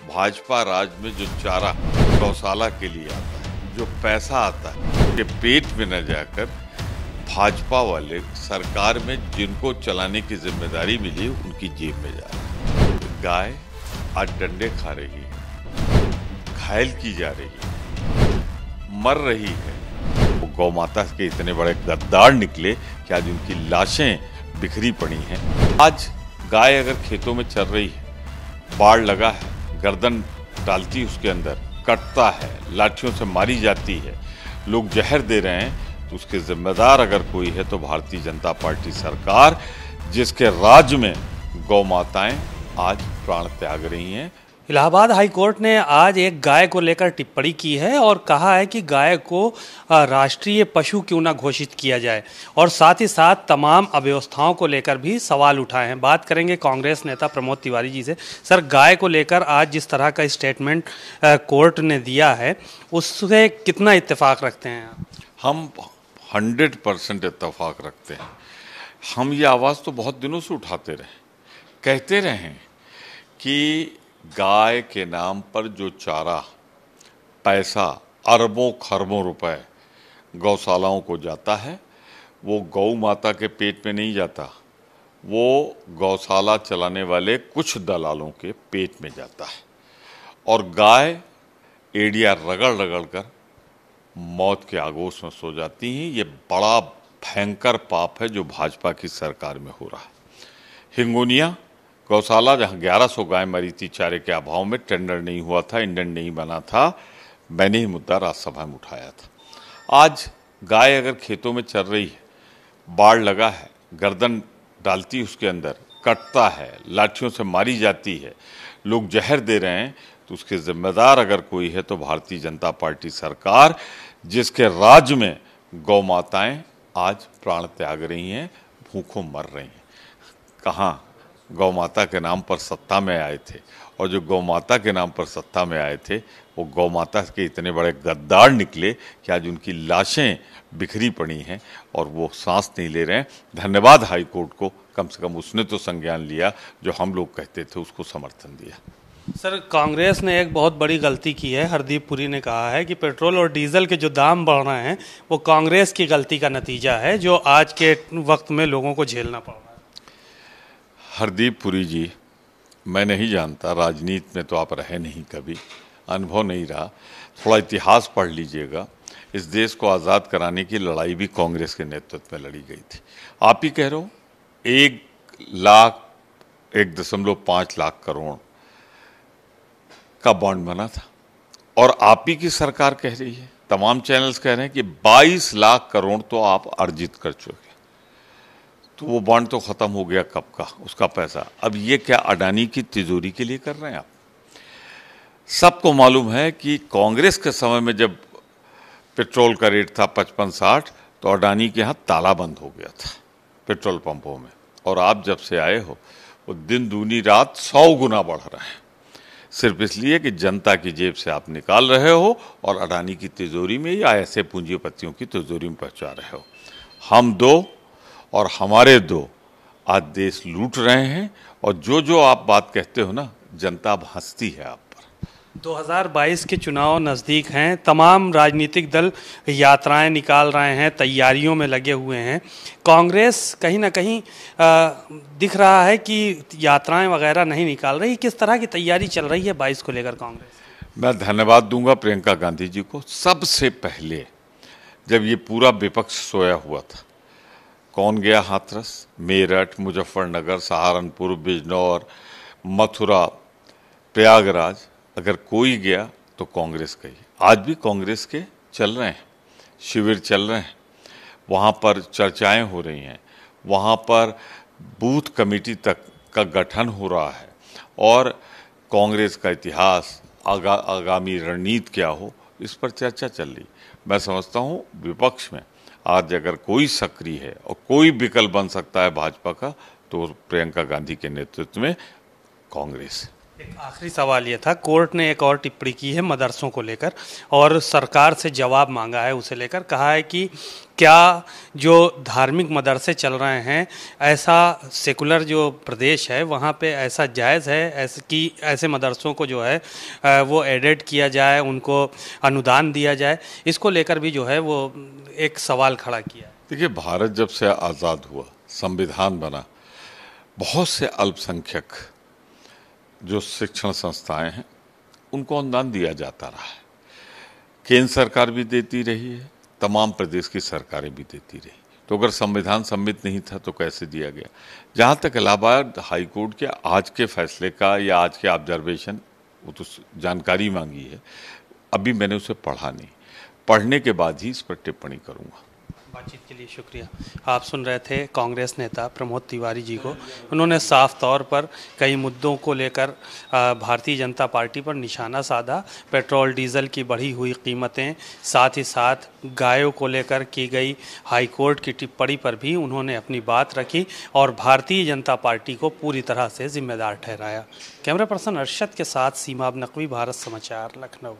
भाजपा राज में जो चारा गौशाला के लिए आता है, जो पैसा आता है, के पेट में न जाकर भाजपा वाले सरकार में जिनको चलाने की जिम्मेदारी मिली उनकी जेब में जा रहा है। गाय आज डंडे खा रही है, घायल की जा रही है, मर रही है। वो गौ माता के इतने बड़े गद्दार निकले कि आज उनकी लाशें बिखरी पड़ी हैं। आज गाय अगर खेतों में चल रही है, बाढ़ लगा है, गर्दन डालती उसके अंदर, कटता है, लाठियों से मारी जाती है, लोग जहर दे रहे हैं, तो उसके जिम्मेदार अगर कोई है तो भारतीय जनता पार्टी सरकार, जिसके राज्य में गौ माताएं आज प्राण त्याग रही हैं। इलाहाबाद हाई कोर्ट ने आज एक गाय को लेकर टिप्पणी की है और कहा है कि गाय को राष्ट्रीय पशु क्यों ना घोषित किया जाए और साथ ही साथ तमाम अव्यवस्थाओं को लेकर भी सवाल उठाए हैं। बात करेंगे कांग्रेस नेता प्रमोद तिवारी जी से। सर, गाय को लेकर आज जिस तरह का स्टेटमेंट कोर्ट ने दिया है उससे कितना इत्तेफाक रखते हैं आप? हम 100% इत्तेफाक रखते हैं। हम ये आवाज़ तो बहुत दिनों से उठाते रहे, कहते रहे कि गाय के नाम पर जो चारा, पैसा, अरबों खरबों रुपए गौशालाओं को जाता है, वो गौ माता के पेट में नहीं जाता, वो गौशाला चलाने वाले कुछ दलालों के पेट में जाता है। और गाय एड़िया रगड़ रगड़ कर मौत के आगोश में सो जाती हैं। ये बड़ा भयंकर पाप है जो भाजपा की सरकार में हो रहा है। हिंगोनिया गौशाला जहां 1100 गाय मरी थी चारे के अभाव में, टेंडर नहीं हुआ था, इंडेंट नहीं बना था, मैंने ही मुद्दा राज्यसभा में उठाया था। आज गाय अगर खेतों में चल रही है, बाढ़ लगा है, गर्दन डालती उसके अंदर, कटता है, लाठियों से मारी जाती है, लोग जहर दे रहे हैं, तो उसके जिम्मेदार अगर कोई है तो भारतीय जनता पार्टी सरकार, जिसके राज्य में गौ माताएं आज प्राण त्याग रही हैं, भूखों मर रही हैं। कहाँ गौ माता के नाम पर सत्ता में आए थे, और जो गौ माता के नाम पर सत्ता में आए थे वो गौ माता के इतने बड़े गद्दार निकले कि आज उनकी लाशें बिखरी पड़ी हैं और वो सांस नहीं ले रहे हैं। धन्यवाद हाई कोर्ट को, कम से कम उसने तो संज्ञान लिया, जो हम लोग कहते थे उसको समर्थन दिया। सर, कांग्रेस ने एक बहुत बड़ी गलती की है। हरदीप पुरी ने कहा है कि पेट्रोल और डीजल के जो दाम बढ़ रहे हैं वो कांग्रेस की गलती का नतीजा है, जो आज के वक्त में लोगों को झेलना पड़ रहा है। हरदीप पुरी जी, मैं नहीं जानता, राजनीति में तो आप रहे नहीं, कभी अनुभव नहीं रहा, थोड़ा इतिहास पढ़ लीजिएगा। इस देश को आज़ाद कराने की लड़ाई भी कांग्रेस के नेतृत्व में लड़ी गई थी। आप ही कह रहे हो 1.5 लाख करोड़ का बॉन्ड बना था, और आप ही की सरकार कह रही है, तमाम चैनल्स कह रहे हैं कि 22 लाख करोड़ तो आप अर्जित कर चुके। तो वो बॉन्ड तो खत्म हो गया कब का, उसका पैसा। अब ये क्या अडानी की तिजोरी के लिए कर रहे हैं आप? सबको मालूम है कि कांग्रेस के समय में जब पेट्रोल का रेट था 55-60, तो अडानी के यहाँ ताला बंद हो गया था पेट्रोल पंपों में, और आप जब से आए हो वो दिन दूनी रात 100 गुना बढ़ रहा है, सिर्फ इसलिए कि जनता की जेब से आप निकाल रहे हो और अडानी की तिजोरी में या ऐसे पूंजीपतियों की तिजोरी में पहुंचा रहे हो। हम दो और हमारे दो आज देश लूट रहे हैं, और जो जो आप बात कहते हो ना, जनता अब हंसती है आप पर। 2022 के चुनाव नज़दीक हैं, तमाम राजनीतिक दल यात्राएं निकाल रहे हैं, तैयारियों में लगे हुए हैं। कांग्रेस कहीं ना कहीं दिख रहा है कि यात्राएं वगैरह नहीं निकाल रही। किस तरह की तैयारी चल रही है 22 को लेकर कांग्रेस? मैं धन्यवाद दूंगा प्रियंका गांधी जी को। सबसे पहले जब ये पूरा विपक्ष सोया हुआ था, कौन गया हाथरस? मेरठ, मुजफ्फरनगर, सहारनपुर, बिजनौर, मथुरा, प्रयागराज, अगर कोई गया तो कांग्रेस गई। आज भी कांग्रेस के चल रहे हैं, शिविर चल रहे हैं, वहाँ पर चर्चाएं हो रही हैं, वहाँ पर बूथ कमेटी तक का गठन हो रहा है, और कांग्रेस का इतिहास, आगामी रणनीति क्या हो, इस पर चर्चा चल रही। मैं समझता हूँ विपक्ष में आज अगर कोई सक्रिय है और कोई विकल्प बन सकता है भाजपा का, तो प्रियंका गांधी के नेतृत्व में कांग्रेस है। एक आखिरी सवाल ये था, कोर्ट ने एक और टिप्पणी की है मदरसों को लेकर और सरकार से जवाब मांगा है उसे लेकर। कहा है कि क्या जो धार्मिक मदरसे चल रहे हैं, ऐसा सेकुलर जो प्रदेश है वहाँ पे ऐसा जायज़ है ऐसे कि ऐसे मदरसों को जो है वो एडेड किया जाए, उनको अनुदान दिया जाए। इसको लेकर भी जो है वो एक सवाल खड़ा किया है। देखिए, भारत जब से आज़ाद हुआ, संविधान बना, बहुत से अल्पसंख्यक जो शिक्षण संस्थाएं हैं उनको अनुदान दिया जाता रहा है। केंद्र सरकार भी देती रही है, तमाम प्रदेश की सरकारें भी देती रही। तो अगर संविधान सम्मित नहीं था तो कैसे दिया गया? जहाँ तक इलाहाबाद हाई कोर्ट के आज के फैसले का या आज के ऑब्जर्वेशन, वो तो जानकारी मांगी है, अभी मैंने उसे पढ़ा नहीं, पढ़ने के बाद ही इस पर टिप्पणी करूँगा। बातचीत के लिए शुक्रिया। आप सुन रहे थे कांग्रेस नेता प्रमोद तिवारी जी को। उन्होंने साफ तौर पर कई मुद्दों को लेकर भारतीय जनता पार्टी पर निशाना साधा। पेट्रोल डीजल की बढ़ी हुई कीमतें, साथ ही साथ गायों को लेकर की गई हाईकोर्ट की टिप्पणी पर भी उन्होंने अपनी बात रखी और भारतीय जनता पार्टी को पूरी तरह से जिम्मेदार ठहराया। कैमरा पर्सन अरशद के साथ सीमा नकवी, भारत समाचार, लखनऊ।